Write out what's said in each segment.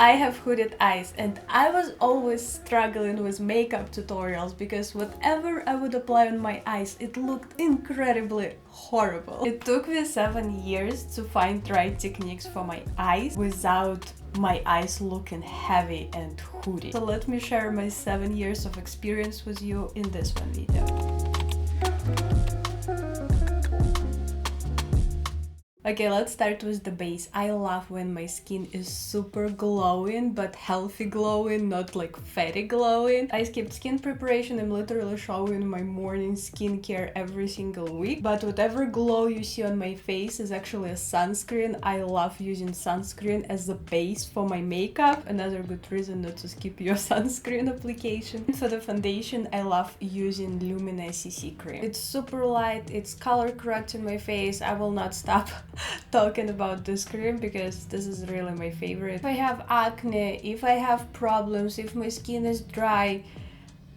I have hooded eyes, and I was always struggling with makeup tutorials because whatever I would apply on my eyes, it looked incredibly horrible. It took me 7 years to find right techniques for my eyes without my eyes looking heavy and hooded. So let me share my 7 years of experience with you in this one video. Okay, let's start with the base. I love when my skin is super glowing, but healthy glowing, not like fatty glowing. I skipped skin preparation. I'm literally showing my morning skincare every single week. But whatever glow you see on my face is actually a sunscreen. I love using sunscreen as a base for my makeup. Another good reason not to skip your sunscreen application. For the foundation, I love using Lumina CC cream. It's super light, it's color correcting my face. I will not stop talking about this cream because this is really my favorite. If I have acne, if I have problems, if my skin is dry,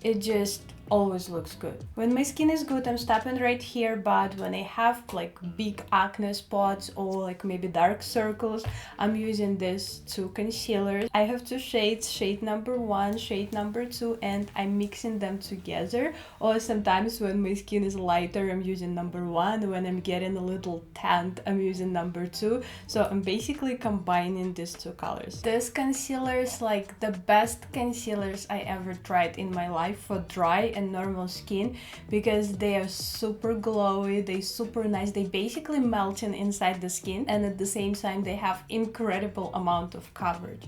it just always looks good. When my skin is good, I'm stopping right here, but when I have like big acne spots or like maybe dark circles, I'm using these two concealers. I have two shades, shade number 1, shade number 2, and I'm mixing them together. Or sometimes when my skin is lighter, I'm using number 1. When I'm getting a little tanned, I'm using number 2. So I'm basically combining these two colors. This concealer is like the best concealers I ever tried in my life for dry and normal skin because they are super glowy, they super nice, they basically melting inside the skin, and at the same time they have incredible amount of coverage.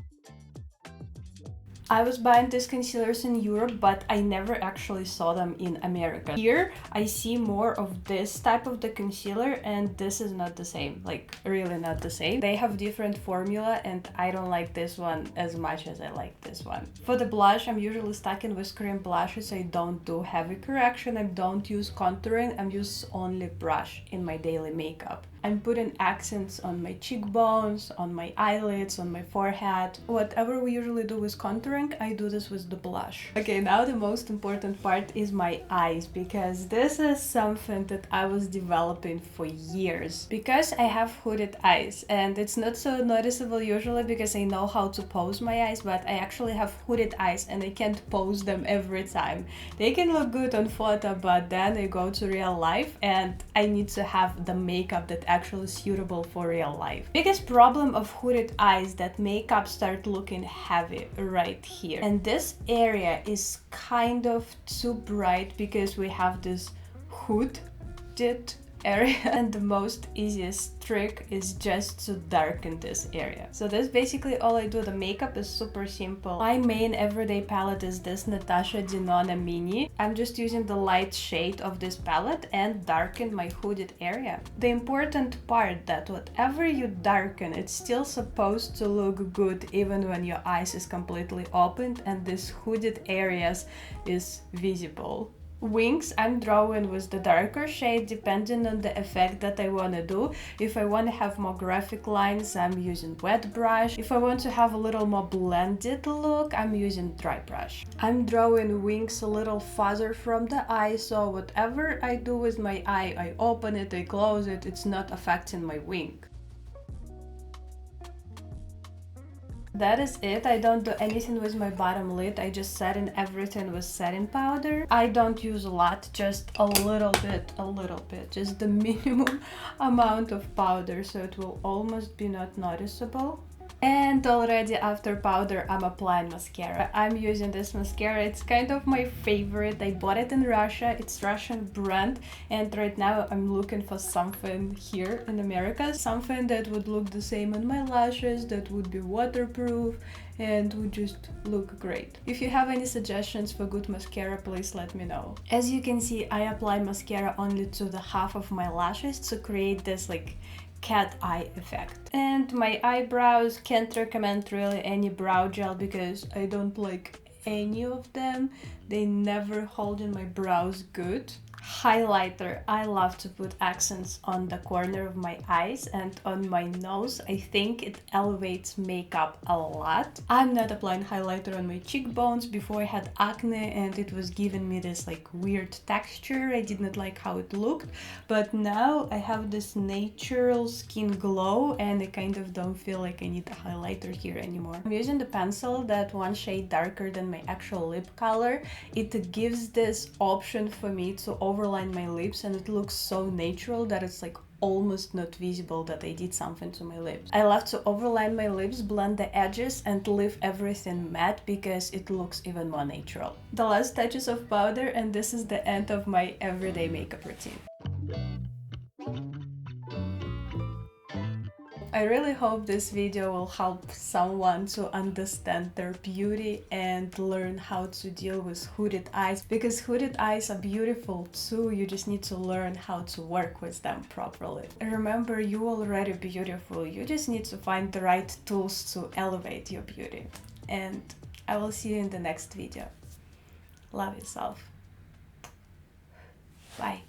I was buying these concealers in Europe, but I never actually saw them in America. Here, I see more of this type of the concealer, and this is not the same, like really not the same. They have different formula, and I don't like this one as much as I like this one. For the blush, I'm usually stacking with cream blushes. I don't do heavy correction, I don't use contouring, I use only brush in my daily makeup. I'm putting accents on my cheekbones, on my eyelids, on my forehead. Whatever we usually do with contouring, I do this with the blush. Okay, now the most important part is my eyes, because this is something that I was developing for years. Because I have hooded eyes, and it's not so noticeable usually because I know how to pose my eyes, but I actually have hooded eyes and I can't pose them every time. They can look good on photo, but then I go to real life and I need to have the makeup that actually suitable for real life. Biggest problem of hooded eyes that makeup start looking heavy right here, and this area is kind of too bright because we have this hooded area, and the most easiest trick is just to darken this area. So that's basically all I do. The makeup is super simple. My main everyday palette is this Natasha Denona Mini. I'm just using the light shade of this palette and darken my hooded area. The important part that whatever you darken, it's still supposed to look good even when your eyes is completely opened and this hooded areas is visible. Wings, I'm drawing with the darker shade depending on the effect that I want to do. If I want to have more graphic lines, I'm using wet brush. If I want to have a little more blended look, I'm using dry brush. I'm drawing wings a little farther from the eye, so whatever I do with my eye, I open it, I close it, it's not affecting my wing. That is it. I don't do anything with my bottom lid. I just set in everything with setting powder. I don't use a lot, just a little bit, just the minimum amount of powder, so it will almost be not noticeable. And already after powder, I'm applying mascara. I'm using this mascara. It's kind of my favorite. I bought it in Russia. It's Russian brand. And right now I'm looking for something here in America. Something that would look the same on my lashes, that would be waterproof and would just look great. If you have any suggestions for good mascara, please let me know. As you can see, I apply mascara only to the half of my lashes to create this like cat eye effect. And my eyebrows, can't recommend really any brow gel because I don't like any of them. They never hold in my brows good. Highlighter. I love to put accents on the corner of my eyes and on my nose. I think it elevates makeup a lot. I'm not applying highlighter on my cheekbones. Before I had acne and it was giving me this like weird texture. I did not like how it looked, but now I have this natural skin glow and I kind of don't feel like I need a highlighter here anymore. I'm using the pencil that one shade darker than my actual lip color. It gives this option for me to overline my lips and it looks so natural that it's like almost not visible that I did something to my lips. I love to overline my lips, blend the edges and leave everything matte because it looks even more natural. The last touches of powder, and this is the end of my everyday makeup routine. I really hope this video will help someone to understand their beauty and learn how to deal with hooded eyes, because hooded eyes are beautiful too, you just need to learn how to work with them properly. Remember, you're already beautiful, you just need to find the right tools to elevate your beauty. And I will see you in the next video. Love yourself. Bye.